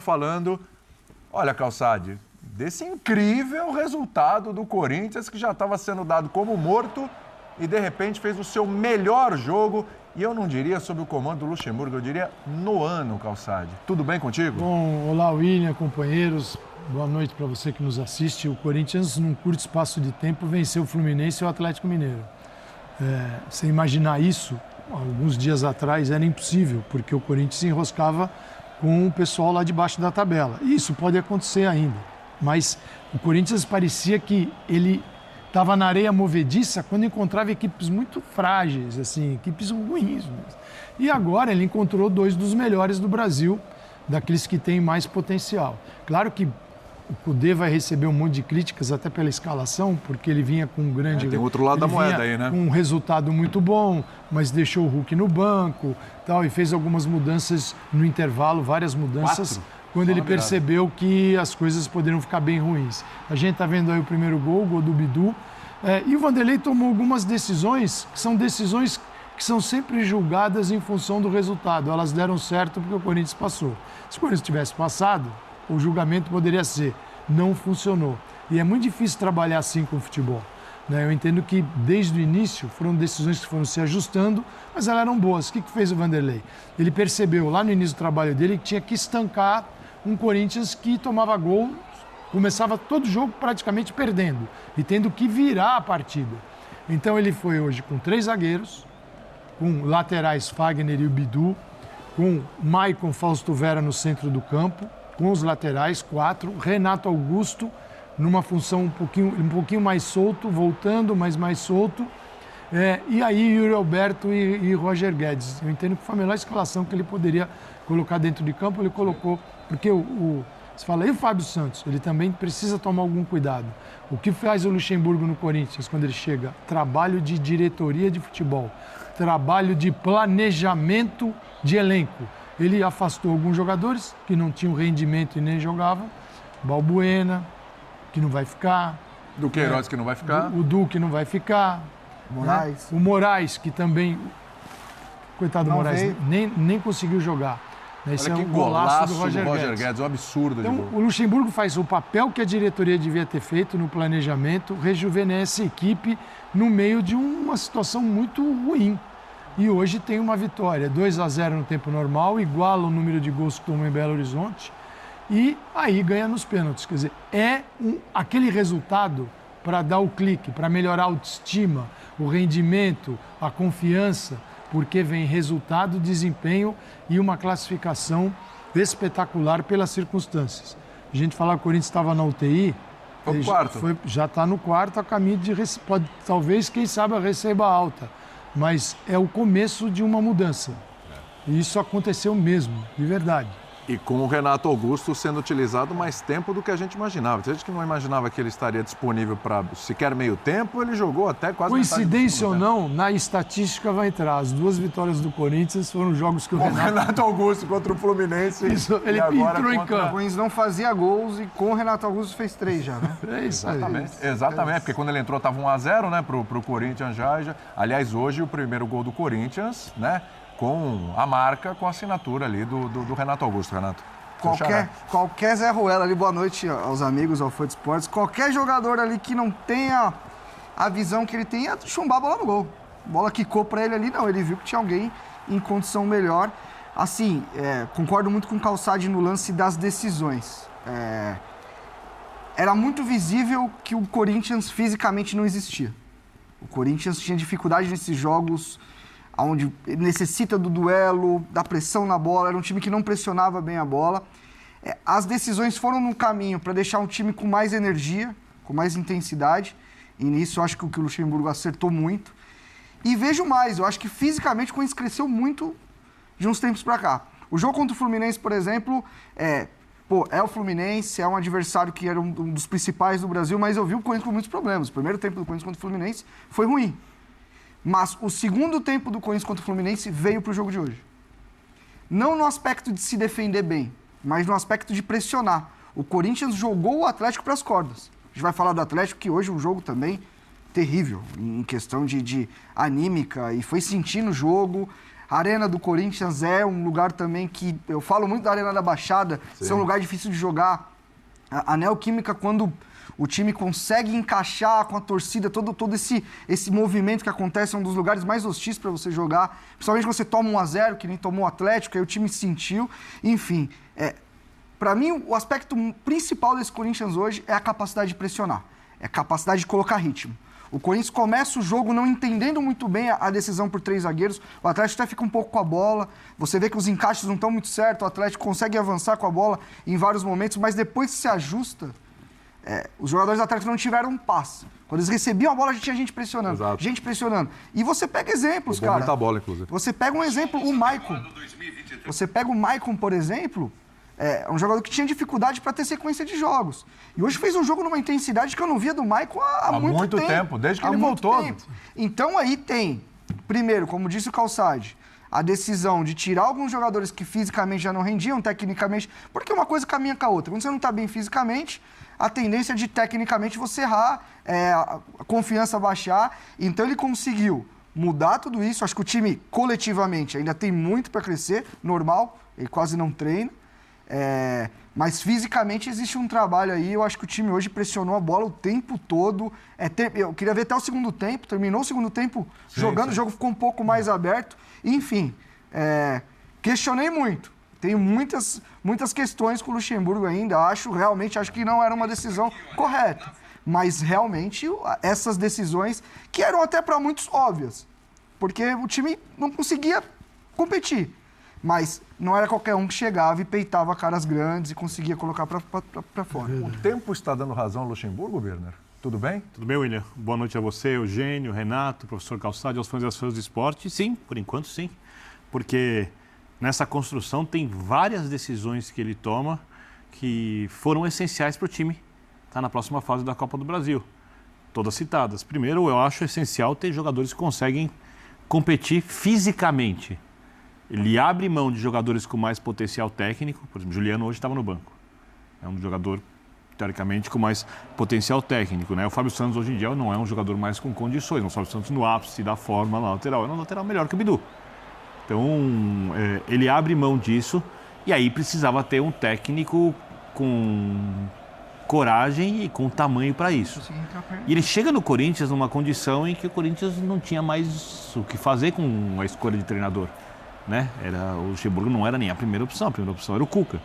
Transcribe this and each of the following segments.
falando, olha, Calçade, desse incrível resultado do Corinthians que já estava sendo dado como morto e de repente fez o seu melhor jogo, e eu não diria sob o comando do Luxemburgo, eu diria no ano, Calçade. Tudo bem contigo? Bom, olá William, companheiros, boa noite para você que nos assiste. O Corinthians, num curto espaço de tempo, venceu o Fluminense e o Atlético Mineiro. Você imaginar isso, alguns dias atrás, era impossível, porque o Corinthians se enroscava com o pessoal lá debaixo da tabela. E isso pode acontecer ainda, mas o Corinthians parecia que ele estava na areia movediça quando encontrava equipes muito frágeis, assim, equipes ruins. E agora ele encontrou dois dos melhores do Brasil, daqueles que têm mais potencial. Claro que o Cudê vai receber um monte de críticas até pela escalação, porque ele vinha com um grande... tem outro lado da moeda aí, né? Com um resultado muito bom, mas deixou o Hulk no banco, tal, e fez algumas mudanças no intervalo, várias mudanças, 4? quando ele percebeu que as coisas poderiam ficar bem ruins. A gente está vendo aí o primeiro gol, o gol do Bidu, e o Vanderlei tomou algumas decisões que são sempre julgadas em função do resultado. Elas deram certo porque o Corinthians passou. Se o Corinthians tivesse passado, o julgamento poderia ser, não funcionou. E é muito difícil trabalhar assim com o futebol. Eu entendo que, desde o início, foram decisões que foram se ajustando, mas elas eram boas. O que fez o Vanderlei? Ele percebeu, lá no início do trabalho dele, que tinha que estancar um Corinthians que tomava gol, começava todo jogo praticamente perdendo e tendo que virar a partida. Então ele foi hoje com 3 zagueiros, com laterais Fagner e o Bidu, com Maicon, Fausto Vera no centro do campo, com os laterais 4, Renato Augusto numa função um pouquinho mais solto, voltando, mas mais solto, e aí Yuri Alberto e Roger Guedes. Eu entendo que foi a melhor escalação que ele poderia colocar dentro de campo, ele colocou, porque você fala, e o Fábio Santos? Ele também precisa tomar algum cuidado. O que faz o Luxemburgo no Corinthians quando ele chega? Trabalho de diretoria de futebol, trabalho de planejamento de elenco. Ele afastou alguns jogadores que não tinham rendimento e nem jogavam. Balbuena, que não vai ficar. Do Queiroz, que não vai ficar. O Duque não vai ficar. Moraes. O Moraes, que também... Coitado do Moraes, nem conseguiu jogar. Esse Olha que golaço do Roger Guedes, um absurdo então, de gol. O Luxemburgo faz o papel que a diretoria devia ter feito no planejamento, rejuvenesce a equipe no meio de uma situação muito ruim. E hoje tem uma vitória, 2-0 no tempo normal, iguala o número de gols que tomou em Belo Horizonte e aí ganha nos pênaltis. Quer dizer, aquele resultado para dar o clique, para melhorar a autoestima, o rendimento, a confiança, porque vem resultado, desempenho e uma classificação espetacular pelas circunstâncias. A gente falar que o Corinthians estava na UTI, Foi o quarto. já está no quarto, a caminho de talvez, quem sabe, receba alta. Mas é o começo de uma mudança. E isso aconteceu mesmo, de verdade. E com o Renato Augusto sendo utilizado mais tempo do que a gente imaginava. Tem gente que não imaginava que ele estaria disponível para sequer meio tempo, ele jogou até quase coincidência ou não, na estatística vai entrar. As 2 vitórias do Corinthians foram jogos que o Renato Augusto contra o Fluminense. Isso, ele entrou em campo. O Corinthians não fazia gols e com o Renato Augusto fez 3 já, né? É isso aí. Exatamente, porque quando ele entrou estava 1-0, né, pro Corinthians já. Aliás, hoje o primeiro gol do Corinthians, né, com a marca, com a assinatura ali do Renato Augusto, Renato. Qualquer Zé Ruela ali, boa noite aos amigos, ao Fã de Esportes, qualquer jogador ali que não tenha a visão que ele tem é chumbar a bola no gol. A bola quicou pra ele ali, não, ele viu que tinha alguém em condição melhor. Assim, concordo muito com o Calçade no lance das decisões. Era muito visível que o Corinthians fisicamente não existia. O Corinthians tinha dificuldade nesses jogos onde necessita do duelo, da pressão na bola, era um time que não pressionava bem a bola. As decisões foram no caminho para deixar um time com mais energia, com mais intensidade, e nisso eu acho que o Luxemburgo acertou muito. E vejo mais, eu acho que fisicamente o Corinthians cresceu muito de uns tempos para cá. O jogo contra o Fluminense, por exemplo, é o Fluminense, é um adversário que era um dos principais do Brasil, mas eu vi o Corinthians com muitos problemas. O primeiro tempo do Corinthians contra o Fluminense foi ruim. Mas o segundo tempo do Corinthians contra o Fluminense veio para o jogo de hoje. Não no aspecto de se defender bem, mas no aspecto de pressionar. O Corinthians jogou o Atlético para as cordas. A gente vai falar do Atlético, que hoje é um jogo também terrível, em questão de anímica, e foi sentindo o jogo. A Arena do Corinthians é um lugar também que... Eu falo muito da Arena da Baixada, ser um lugar difícil de jogar. A Neoquímica, quando o time consegue encaixar com a torcida, todo esse movimento que acontece, é um dos lugares mais hostis para você jogar. Principalmente quando você toma 1-0, que nem tomou o Atlético, aí o time sentiu. Enfim, para mim, o aspecto principal desse Corinthians hoje é a capacidade de pressionar. É a capacidade de colocar ritmo. O Corinthians começa o jogo não entendendo muito bem a decisão por 3 zagueiros. O Atlético até fica um pouco com a bola. Você vê que os encaixes não estão muito certos. O Atlético consegue avançar com a bola em vários momentos, mas depois que se ajusta, os jogadores do Atlético não tiveram um passe. Quando eles recebiam a bola, já tinha gente pressionando. Exato. Gente pressionando. E você pega exemplos, cara. Muita bola, inclusive. Você pega um exemplo, o Maicon. Você pega o Maicon, por exemplo... É um jogador que tinha dificuldade para ter sequência de jogos. E hoje fez um jogo numa intensidade que eu não via do Maicon há muito tempo. Desde que ele voltou. Então aí tem, primeiro, como disse o Calçade, a decisão de tirar alguns jogadores que fisicamente já não rendiam, tecnicamente, porque uma coisa caminha com a outra. Quando você não está bem fisicamente, a tendência de tecnicamente você errar, a confiança baixar. Então ele conseguiu mudar tudo isso. Acho que o time coletivamente ainda tem muito para crescer, normal, ele quase não treina. Mas fisicamente existe um trabalho aí. Eu acho que o time hoje pressionou a bola o tempo todo. Eu queria ver até o segundo tempo. Terminou o segundo tempo jogando, o jogo ficou um pouco mais aberto. Enfim, questionei muito. Tenho muitas questões com o Luxemburgo ainda. Acho que não era uma decisão correta. Mas realmente essas decisões, que eram até para muitos óbvias, porque o time não conseguia competir. Mas não era qualquer um que chegava e peitava caras grandes e conseguia colocar para fora. O tempo está dando razão ao Luxemburgo, Werner? Tudo bem? Tudo bem, William? Boa noite a você, Eugênio, Renato, professor Calçade, aos fãs e às fãs do esporte. Sim, por enquanto sim. Porque nessa construção tem várias decisões que ele toma que foram essenciais para o time estar na próxima fase da Copa do Brasil. Todas citadas. Primeiro, eu acho essencial ter jogadores que conseguem competir fisicamente. Ele abre mão de jogadores com mais potencial técnico. Por exemplo, Juliano hoje estava no banco. É um jogador, teoricamente, com mais potencial técnico, né? O Fábio Santos, hoje em dia, não é um jogador mais com condições. O Fábio Santos, no ápice da forma na lateral, é um lateral melhor que o Bidu. Então, ele abre mão disso. E aí precisava ter um técnico com coragem e com tamanho para isso. E ele chega no Corinthians numa condição em que o Corinthians não tinha mais o que fazer com a escolha de treinador. Né? O Luxemburgo não era nem a primeira opção era o Cuca,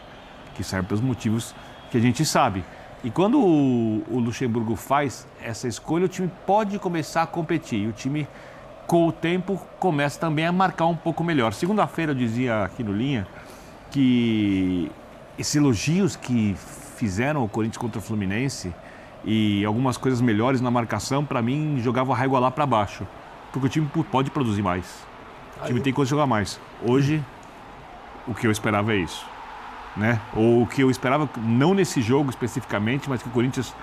que serve pelos motivos que a gente sabe. E quando o Luxemburgo faz essa escolha, o time pode começar a competir. E o time, com o tempo, começa também a marcar um pouco melhor. Segunda-feira eu dizia aqui no Linha que esses elogios que fizeram o Corinthians contra o Fluminense e algumas coisas melhores na marcação, para mim, jogava a régua lá para baixo. Porque o time pode produzir mais. O time tem coisa de jogar mais. Hoje, o que eu esperava é isso. Né? Ou o que eu esperava, não nesse jogo especificamente, mas que o Corinthians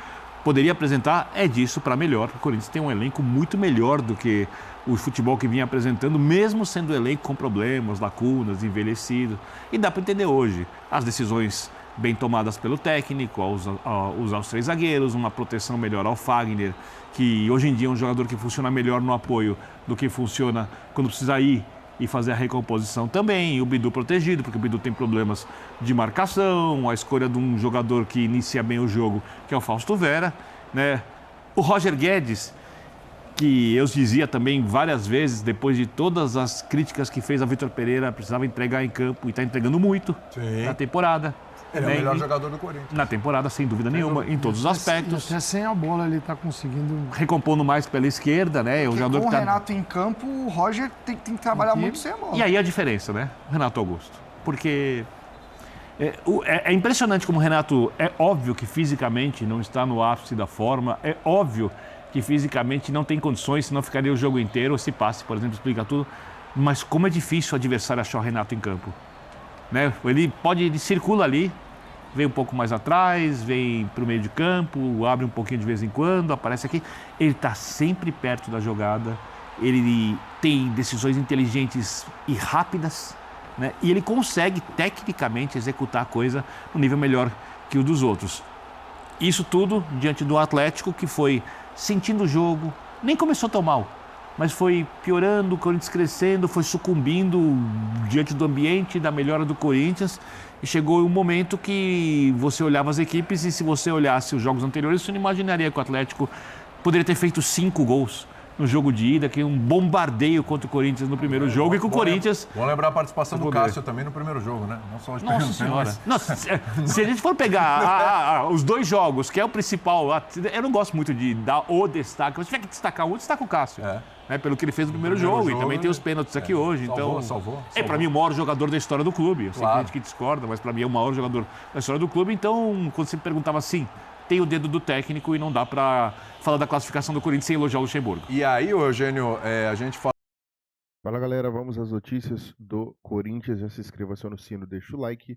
poderia apresentar é disso para melhor. O Corinthians tem um elenco muito melhor do que o futebol que vinha apresentando, mesmo sendo elenco com problemas, lacunas, envelhecido. E dá para entender hoje as decisões bem tomadas pelo técnico, ao usar os 3 zagueiros, uma proteção melhor ao Fagner, que hoje em dia é um jogador que funciona melhor no apoio do que funciona quando precisa ir e fazer a recomposição também. E o Bidu protegido, porque o Bidu tem problemas de marcação, a escolha de um jogador que inicia bem o jogo, que é o Fausto Vera, né? O Roger Guedes, que eu dizia também várias vezes, depois de todas as críticas que fez a Vitor Pereira, precisava entregar em campo e está entregando muito na temporada. Ele é o melhor jogador do Corinthians. Na temporada, sem dúvida nenhuma, em todos os aspectos. Até sem a bola ele está conseguindo... Recompondo mais pela esquerda, né? O jogador com o que Renato em campo, o Roger tem que trabalhar muito sem a bola. E aí a diferença, né? Renato Augusto. Porque é impressionante como o Renato... É óbvio que fisicamente não está no ápice da forma. É óbvio que fisicamente não tem condições, senão ficaria o jogo inteiro. Esse passe, por exemplo, explica tudo. Mas como é difícil o adversário achar o Renato em campo. Né? Ele circula ali, vem um pouco mais atrás, vem para o meio de campo, abre um pouquinho de vez em quando, aparece aqui. Ele está sempre perto da jogada, ele tem decisões inteligentes e rápidas, né? E ele consegue tecnicamente executar a coisa no nível melhor que o dos outros. Isso tudo diante do Atlético, que foi sentindo o jogo, nem começou tão mal. mas foi piorando, o Corinthians crescendo, foi sucumbindo diante do ambiente, da melhora do Corinthians. E chegou um momento que você olhava as equipes e se você olhasse os jogos anteriores, você não imaginaria que o Atlético poderia ter feito 5 gols no jogo de ida, que é um bombardeio contra o Corinthians no primeiro jogo, e que o Corinthians... Vamos lembrar a participação do Cássio também no primeiro jogo, né? Não só os Nossa Senhora. Nossa, se a gente for pegar os 2 jogos, que é o principal, eu não gosto muito de dar o destaque, mas se tiver que destacar um, destaca o Cássio. Né, pelo que ele fez no primeiro jogo, e também tem os pênaltis aqui hoje. Salvou. É, pra mim, o maior jogador da história do clube. Eu sei que tem gente que discorda, mas pra mim é o maior jogador da história do clube. Então, quando você me perguntava assim, tem o dedo do técnico e não dá pra falar da classificação do Corinthians sem elogiar o Luxemburgo. E aí, Eugênio, a gente fala... Fala galera, vamos às notícias do Corinthians. Já se inscreva só no sino, deixa o like.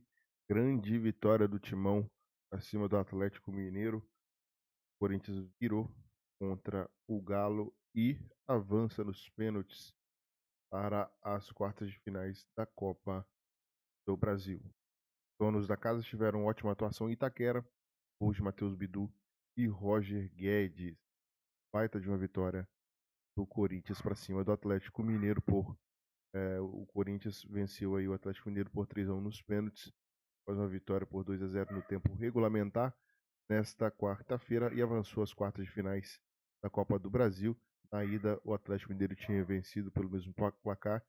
Grande vitória do Timão acima do Atlético Mineiro. O Corinthians virou contra o Galo e avança nos pênaltis para as quartas de finais da Copa do Brasil. Donos da casa tiveram ótima atuação em Itaquera, gols de Matheus Bidu e Roger Guedes. Baita de uma vitória do Corinthians para cima do Atlético Mineiro. O Corinthians venceu aí o Atlético Mineiro por 3-1 nos pênaltis, após uma vitória por 2-0 no tempo regulamentar nesta quarta-feira e avançou às quartas de finais da Copa do Brasil. Na ida, o Atlético Mineiro tinha vencido pelo mesmo placar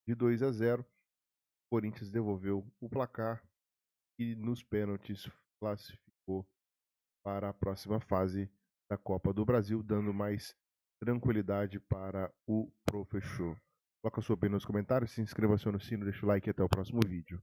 de 2-0. O Corinthians devolveu o placar e nos pênaltis classificou para a próxima fase da Copa do Brasil, dando mais tranquilidade para o professor. Coloca a sua opinião nos comentários, se inscreva no sino, deixa o like e até o próximo vídeo.